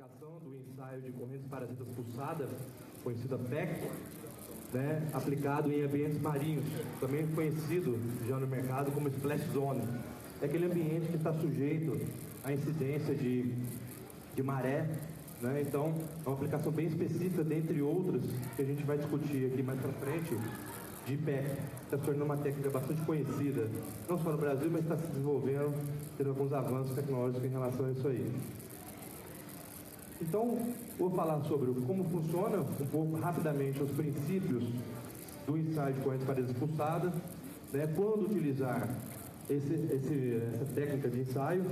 aplicação do ensaio de correntes parasitas pulsadas, conhecida PEC, né, aplicado em ambientes marinhos, também conhecido já no mercado como splash zone. É aquele ambiente que está sujeito à incidência de maré, né? Então, é uma aplicação bem específica, dentre outras, que a gente vai discutir aqui mais para frente, de PEC. Está se tornando uma técnica bastante conhecida, não só no Brasil, mas está se desenvolvendo, tendo alguns avanços tecnológicos em relação a isso aí. Então, vou falar sobre como funciona, um pouco rapidamente, os princípios do ensaio de correntes parasitas pulsadas, né, quando utilizar essa técnica de ensaio,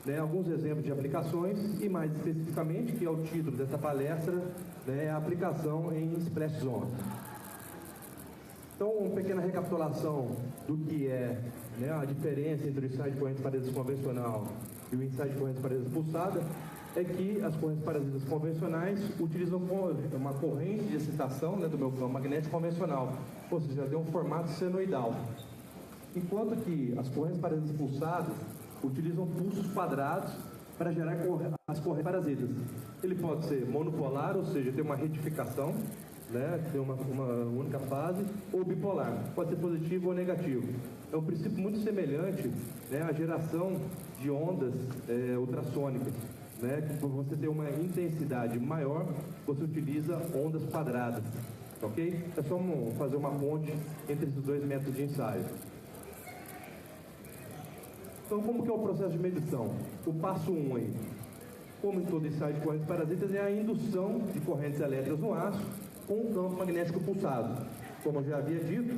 né, alguns exemplos de aplicações e, mais especificamente, que é o título dessa palestra, né, a aplicação em splash zone. Então, uma pequena recapitulação do que é, né, a diferença entre o ensaio de correntes parasitas convencional e o ensaio de correntes parasitas pulsadas, é que as correntes parasitas convencionais utilizam uma corrente de excitação, né, do meu campo magnético convencional, ou seja, tem um formato senoidal. Enquanto que as correntes parasitas pulsadas utilizam pulsos quadrados para gerar as correntes parasitas. Ele pode ser monopolar, ou seja, tem uma retificação, né, tem uma única fase, ou bipolar, pode ser positivo ou negativo. É um princípio muito semelhante, né, à geração de ondas ultrassônicas. Né, que para você ter uma intensidade maior, você utiliza ondas quadradas, ok? É só fazer uma ponte entre esses dois métodos de ensaio. Então, como que é o processo de medição? O passo 1 aí, como em todo ensaio de correntes parasitas, é a indução de correntes elétricas no aço com um campo magnético pulsado. Como eu já havia dito,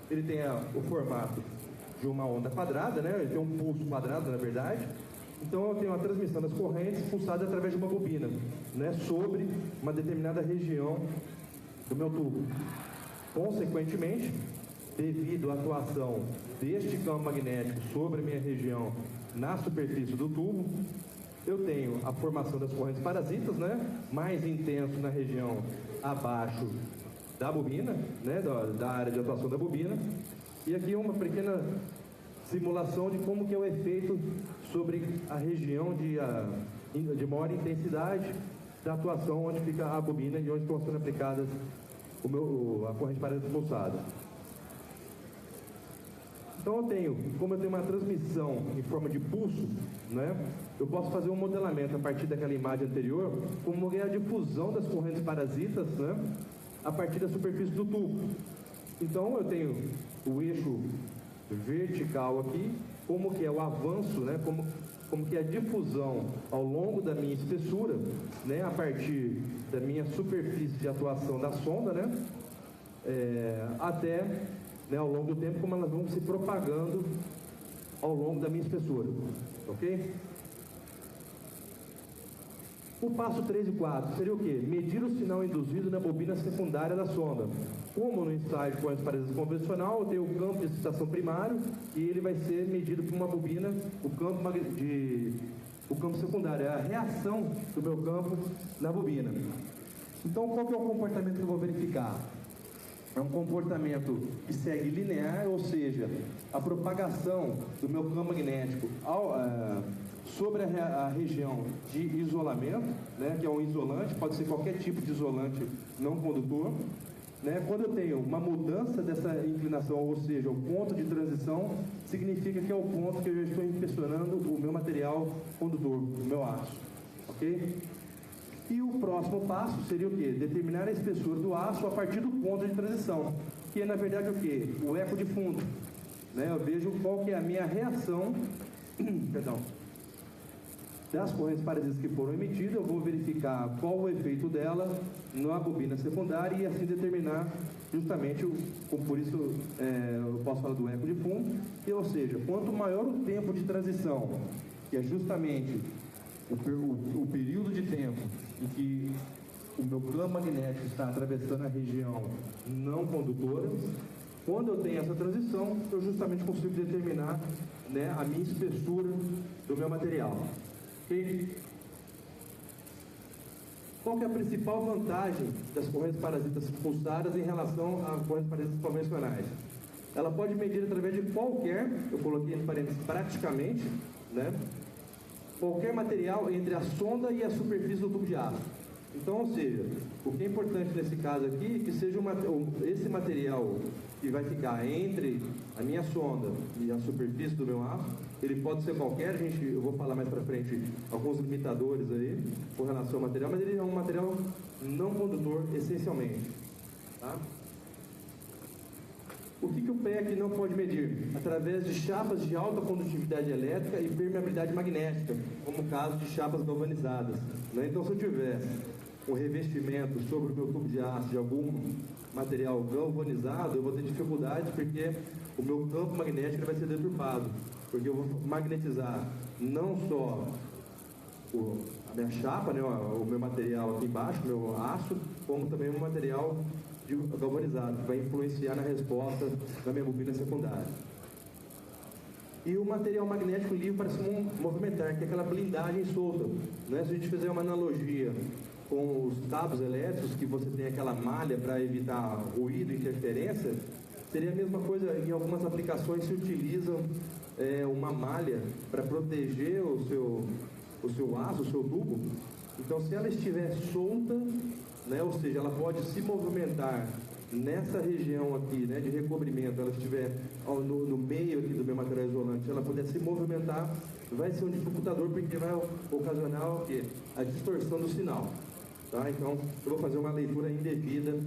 ele tem o formato de uma onda quadrada, né? Ele tem um pulso quadrado, na verdade. Então eu tenho a transmissão das correntes pulsadas através de uma bobina, né, sobre uma determinada região do meu tubo. Consequentemente, devido à atuação deste campo magnético sobre a minha região na superfície do tubo, eu tenho a formação das correntes parasitas, né, mais intenso na região abaixo da bobina, né, da área de atuação da bobina. E aqui uma pequena simulação de como que é o efeito sobre a região de maior intensidade da atuação onde fica a bobina e onde estão sendo aplicadas a corrente parasita pulsada. Então como eu tenho uma transmissão em forma de pulso, né, eu posso fazer um modelamento a partir daquela imagem anterior, como é a difusão das correntes parasitas, né, a partir da superfície do tubo. Então eu tenho o eixo vertical aqui, como que é o avanço, né, como que é a difusão ao longo da minha espessura, né, a partir da minha superfície de atuação da sonda, né, até, né, ao longo do tempo, como elas vão se propagando ao longo da minha espessura, ok? O passo 3 e 4 seria o quê? Medir o sinal induzido na bobina secundária da sonda. Como no ensaio de correntes parasitas convencional, eu tenho o campo de excitação primário e ele vai ser medido por uma bobina, o campo secundário, é a reação do meu campo na bobina. Então, qual que é o comportamento que eu vou verificar? É um comportamento que segue linear, ou seja, a propagação do meu campo magnético sobre a região de isolamento, né, que é um isolante, pode ser qualquer tipo de isolante não condutor. Né, quando eu tenho uma mudança dessa inclinação, ou seja, o ponto de transição, significa que é o ponto que eu já estou inspecionando o meu material condutor, o meu aço. Ok? E o próximo passo seria o quê? Determinar a espessura do aço a partir do ponto de transição, que é na verdade o quê? O eco de fundo. Né, eu vejo qual que é a minha reação perdão, das correntes parasitas que foram emitidas, eu vou verificar qual o efeito dela na bobina secundária e assim determinar justamente, por isso eu posso falar do eco de fundo, ou seja, quanto maior o tempo de transição, que é justamente o período de tempo em que o meu campo magnético está atravessando a região não condutora, quando eu tenho essa transição, eu justamente consigo determinar, né, a minha espessura do meu material. Okay? Qual que é a principal vantagem das correntes parasitas pulsadas em relação às correntes parasitas convencionais? Ela pode medir através de qualquer, eu coloquei entre parênteses praticamente, né, qualquer material entre a sonda e a superfície do tubo de aço. Então, ou seja, o que é importante nesse caso aqui é que seja esse material que vai ficar entre a minha sonda e a superfície do meu aço, ele pode ser qualquer, eu vou falar mais para frente alguns limitadores aí com relação ao material, mas ele é um material não condutor essencialmente. Tá? O que o PEC não pode medir? Através de chapas de alta condutividade elétrica e permeabilidade magnética, como o caso de chapas galvanizadas. Né? Então, se eu tiver um revestimento sobre o meu tubo de aço de algum material galvanizado, eu vou ter dificuldade porque o meu campo magnético vai ser deturpado, porque eu vou magnetizar não só a minha chapa, né, o meu material aqui embaixo, o meu aço, como também o material galvanizado, que vai influenciar na resposta da minha bobina secundária. E o material magnético livre para se movimentar, que é aquela blindagem solta. Né? Se a gente fizer uma analogia com os cabos elétricos, que você tem aquela malha para evitar ruído e interferência, seria a mesma coisa. Em algumas aplicações se utilizam uma malha para proteger o seu aço, o seu tubo. Então, se ela estiver solta, né, ou seja, ela pode se movimentar nessa região aqui, né, de recobrimento, ela estiver no meio aqui do meu material isolante, se ela puder se movimentar, vai ser um dificultador, porque vai ocasionar o quê? A distorção do sinal. Tá? Então, eu vou fazer uma leitura indevida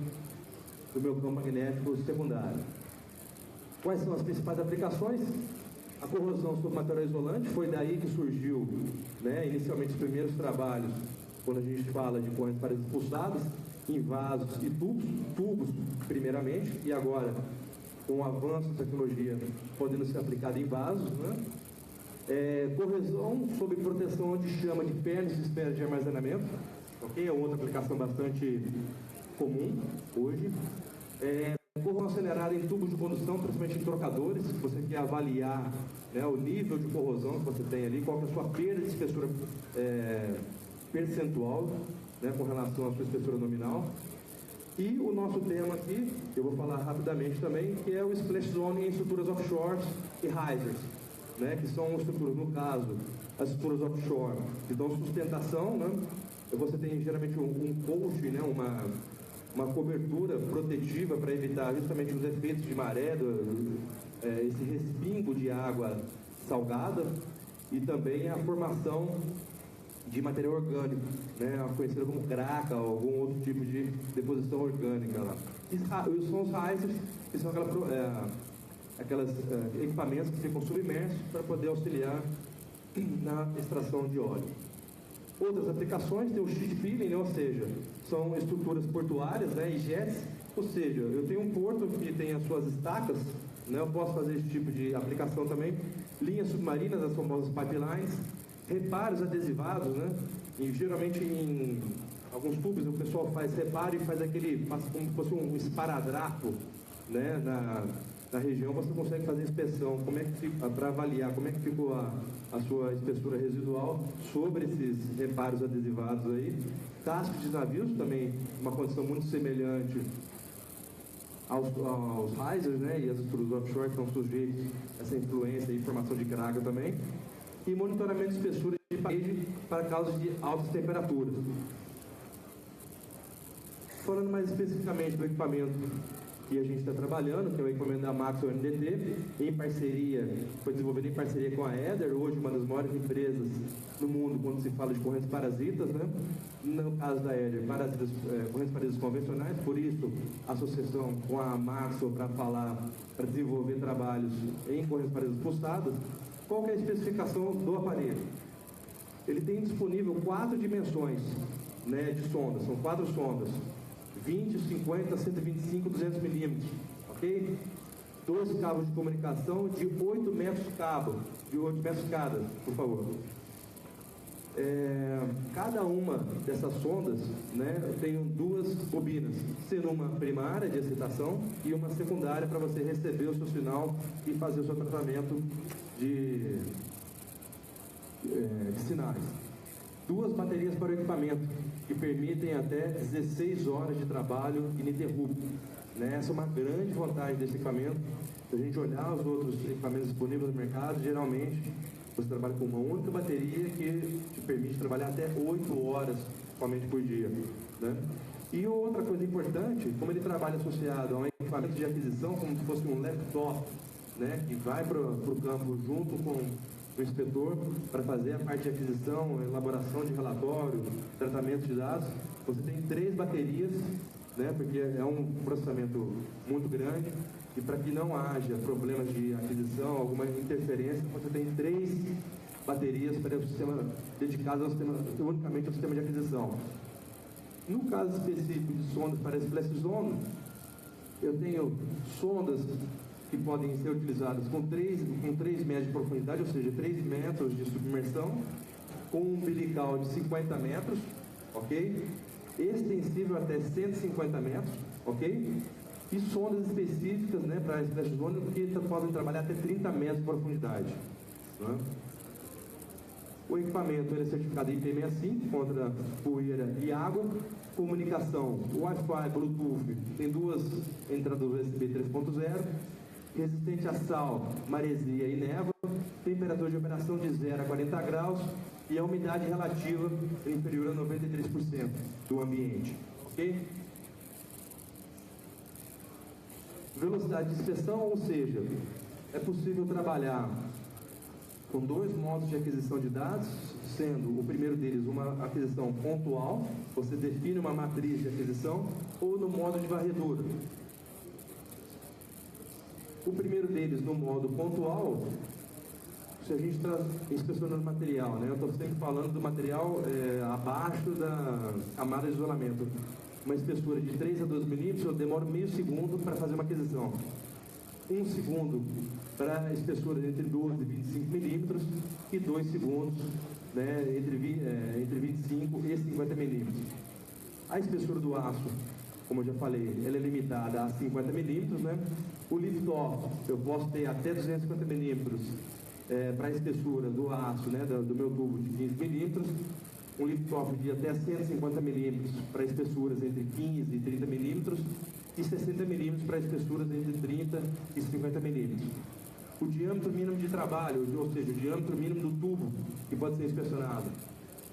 do meu campo magnético secundário. Quais são as principais aplicações? A corrosão sobre material isolante, foi daí que surgiu, né, inicialmente os primeiros trabalhos, quando a gente fala de correntes paredes pulsadas, em vasos e tubos primeiramente, e agora, com o avanço da tecnologia, podendo ser aplicada em vasos, né? Corrosão sob proteção anti-chama de pernas e esferas de armazenamento, ok? É outra aplicação bastante comum hoje. Corrosão acelerada em tubos de condução, principalmente em trocadores, se você quer avaliar, né, o nível de corrosão que você tem ali, qual é a sua perda de espessura percentual, né, com relação à sua espessura nominal. E o nosso tema aqui, eu vou falar rapidamente também, que é o splash zone em estruturas offshore e risers, né, que são estruturas, no caso, as estruturas offshore, que dão sustentação, né, você tem geralmente um coach, né, uma cobertura protetiva para evitar justamente os efeitos de maré, esse respingo de água salgada, e também a formação de material orgânico, né, conhecido como craca ou algum outro tipo de deposição orgânica lá. E são os risers, que são aquelas equipamentos que ficam submersos para poder auxiliar na extração de óleo. Outras aplicações tem o sheet peeling, né, ou seja, são estruturas portuárias, né, e jets, ou seja, eu tenho um porto que tem as suas estacas, né, eu posso fazer esse tipo de aplicação também. Linhas submarinas, as famosas pipelines, reparos adesivados, né, e geralmente em alguns tubos o pessoal faz reparo e faz passa como se fosse um esparadrapo, né, na região. Você consegue fazer inspeção, para avaliar como é que ficou a sua espessura residual sobre esses reparos adesivados aí. Cascos de navios também, uma condição muito semelhante aos risers, né, e as estruturas offshore estão sujeitos a essa influência e formação de craca também. E monitoramento de espessura de parede para causas de altas temperaturas. Falando mais especificamente do equipamento que a gente está trabalhando, que é o equipamento da Maxwell NDT, foi desenvolvido em parceria com a Eder, hoje uma das maiores empresas no mundo quando se fala de correntes parasitas, né? No caso da Eder, correntes parasitas convencionais, por isso a associação com a Maxwell para desenvolver trabalhos em correntes parasitas pulsadas. Qual que é a especificação do aparelho? Ele tem disponível 4 dimensões, né, de sondas, são 4 sondas, 20, 50, 125, 200 milímetros, ok? 2 cabos de comunicação de 8 metros cada, por favor. Cada uma dessas sondas, né, tem 2 bobinas, sendo uma primária de excitação e uma secundária para você receber o seu sinal e fazer o seu tratamento de sinais. 2 baterias para o equipamento, que permitem até 16 horas de trabalho ininterrupto. Né? Essa é uma grande vantagem desse equipamento. Se a gente olhar os outros equipamentos disponíveis no mercado, geralmente Você trabalha com uma única bateria que te permite trabalhar até 8 horas somente por dia, né? E outra coisa importante, como ele trabalha associado a um equipamento de aquisição, como se fosse um laptop, né, que vai para o campo junto com o inspetor para fazer a parte de aquisição, elaboração de relatório, tratamento de dados, você tem 3 baterias, né, porque é um processamento muito grande, e para que não haja problemas de aquisição, alguma interferência, você tem 3 baterias para o sistema dedicadas ao sistema, unicamente ao sistema de aquisição. No caso específico de sondas para Splash Zone, eu tenho sondas que podem ser utilizadas com 3 metros de profundidade, ou seja, 3 metros de submersão, com um umbilical de 50 metros, ok? Extensível até 150 metros, ok? E sondas específicas, né, para Splash Zone que podem trabalhar até 30 metros de profundidade, né? O equipamento ele é certificado IP65 contra poeira e água. Comunicação, Wi-Fi, Bluetooth, tem 2 entradas USB 3.0. Resistente a sal, maresia e névoa. Temperatura de operação de 0 a 40 graus. E a umidade relativa inferior a 93% do ambiente. Ok? Velocidade de inspeção, ou seja, é possível trabalhar com 2 modos de aquisição de dados, sendo o primeiro deles uma aquisição pontual, você define uma matriz de aquisição, ou no modo de varredura. O primeiro deles, no modo pontual, se a gente está inspecionando material, né? Eu estou sempre falando do material abaixo da camada de isolamento. Uma espessura de 3 a 12 milímetros, eu demoro meio segundo para fazer uma aquisição. 1 segundo para espessuras entre 12 e 25 milímetros e 2 segundos, né, entre 25 e 50 milímetros. A espessura do aço, como eu já falei, ela é limitada a 50 milímetros, né? O lift-off, eu posso ter até 250 milímetros para a espessura do aço, né, do meu tubo de 15 milímetros. Um lift-off de até 150 milímetros para espessuras entre 15 e 30 milímetros. E 60 milímetros para espessuras entre 30 e 50 milímetros. O diâmetro mínimo de trabalho, ou seja, o diâmetro mínimo do tubo que pode ser inspecionado,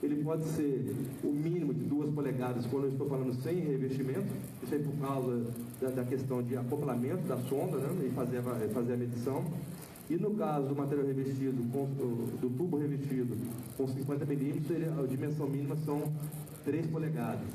ele pode ser o mínimo de 2 polegadas quando eu estou falando sem revestimento, isso é por causa da questão de acoplamento da sonda, né, e fazer a medição. E no caso do material revestido, do tubo revestido com 50 milímetros, a dimensão mínima são 3 polegadas.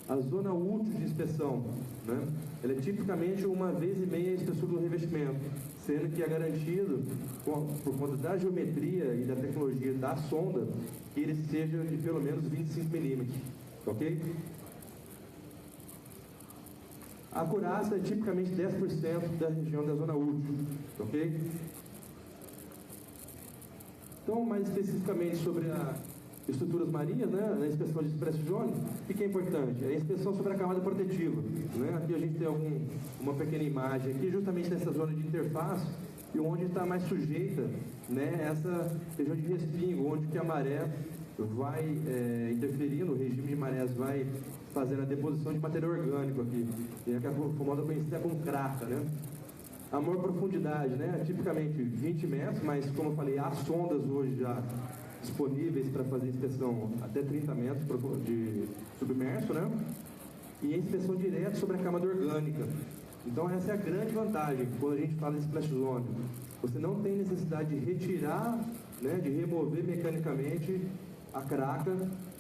A zona útil de inspeção, né, ela é tipicamente 1,5 vezes a espessura do revestimento, sendo que é garantido, por conta da geometria e da tecnologia da sonda, que ele seja de pelo menos 25 milímetros, ok? A acurácia é tipicamente 10% da região da zona útil, ok? Então, mais especificamente sobre as estruturas marinhas, né, a inspeção de Splash Zone, o que é importante? É a inspeção sobre a camada protetiva, né? Aqui a gente tem uma pequena imagem aqui, justamente nessa zona de interface, e onde está mais sujeita, né, essa região de respingo, onde que a maré vai interferindo, o regime de marés vai fazendo a deposição de material orgânico aqui, e é a famosa conhecida como craca, né? A maior profundidade, né, tipicamente 20 metros, mas como eu falei, há sondas hoje já disponíveis para fazer inspeção até 30 metros de submerso, né? E a inspeção direta sobre a camada orgânica. Então essa é a grande vantagem quando a gente fala de Splash Zone. Você não tem necessidade de retirar, né, de remover mecanicamente a craca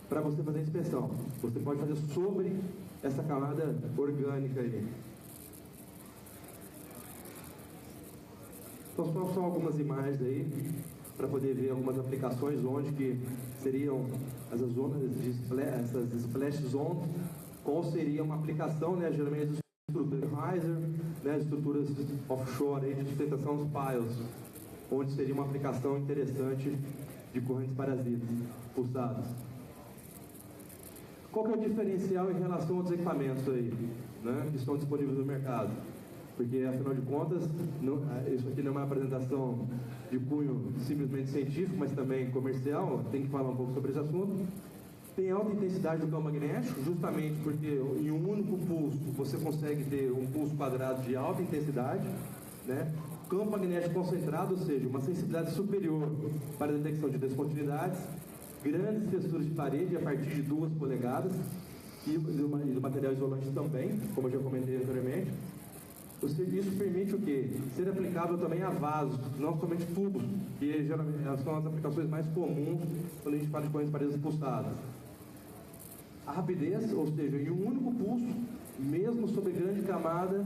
para você fazer a inspeção. Você pode fazer sobre essa camada orgânica aí. Então só algumas imagens aí para poder ver algumas aplicações onde que seriam essas zonas de essas Splash Zone, qual seria uma aplicação, né, geralmente as estruturas riser, né, as estruturas offshore aí de sustentação dos piles, onde seria uma aplicação interessante de correntes parasitas pulsadas. Qual que é o diferencial em relação aos equipamentos aí, né, que estão disponíveis no mercado? Porque, afinal de contas, isso aqui não é uma apresentação de cunho simplesmente científico, mas também comercial, tem que falar um pouco sobre esse assunto. Tem alta intensidade do campo magnético, justamente porque em um único pulso você consegue ter um pulso quadrado de alta intensidade, né? campo magnético concentrado, ou seja, uma sensibilidade superior para a detecção de descontinuidades, grandes espessuras de parede a partir de 2 polegadas e do material isolante também, como eu já comentei anteriormente. O serviço permite o quê? Ser aplicável também a vasos, não somente tubos, que geralmente são as aplicações mais comuns quando a gente fala de correntes paredes pulsadas. A rapidez, ou seja, em um único pulso, mesmo sobre grande camada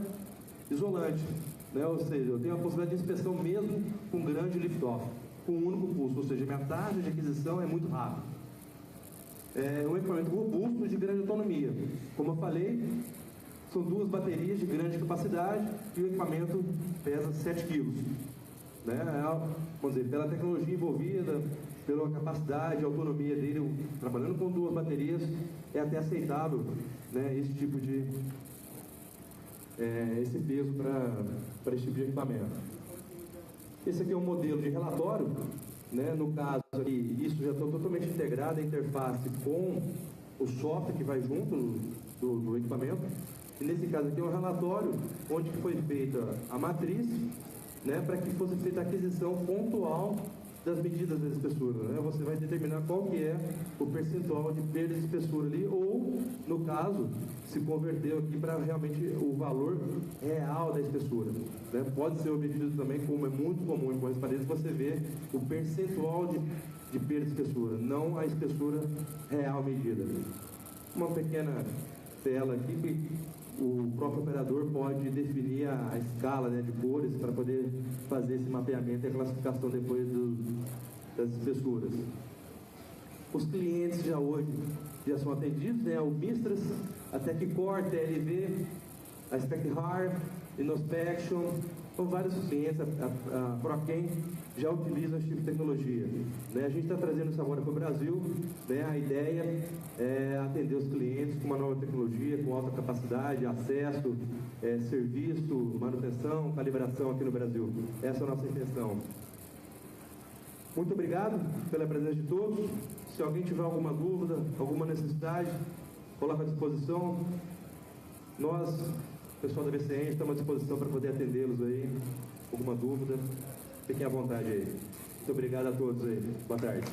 isolante, né? Ou seja, eu tenho a possibilidade de inspeção mesmo com grande lift-off, com um único pulso, ou seja, minha taxa de aquisição é muito rápida. É um equipamento robusto e de grande autonomia. Como eu falei, são 2 baterias de grande capacidade e o equipamento pesa 7 kg. Né? Vamos dizer, pela tecnologia envolvida, pela capacidade e autonomia dele, trabalhando com 2 baterias, é até aceitável, né, esse tipo de esse peso para esse tipo de equipamento. Esse aqui é um modelo de relatório, né? No caso aqui, isso já está totalmente integrado a interface com o software que vai junto do equipamento. E nesse caso aqui é um relatório onde foi feita a matriz, né, para que fosse feita a aquisição pontual das medidas da espessura, né? Você vai determinar qual que é o percentual de perda de espessura ali, ou, no caso, se converteu aqui para realmente o valor real da espessura, né? Pode ser obtido também, como é muito comum em correntes paredes, você vê o percentual de perda de espessura, não a espessura real medida. Uma pequena tela aqui que o próprio operador pode definir a escala, né, de cores para poder fazer esse mapeamento e a classificação depois das espessuras. Os clientes já hoje já são atendidos, né, o Mistras, a Techcore, TLV, a Spectrar, Innospection, são vários clientes, a Proken já utiliza esse tipo de tecnologia. Né? A gente está trazendo isso agora para o Brasil, né? A ideia é atender os clientes com uma nova tecnologia, com alta capacidade, acesso, serviço, manutenção, calibração aqui no Brasil. Essa é a nossa intenção. Muito obrigado pela presença de todos. Se alguém tiver alguma dúvida, alguma necessidade, coloca à disposição. Nós, pessoal da VCN, estamos à disposição para poder atendê-los aí. Alguma dúvida, fiquem à vontade aí. Muito obrigado a todos aí. Boa tarde.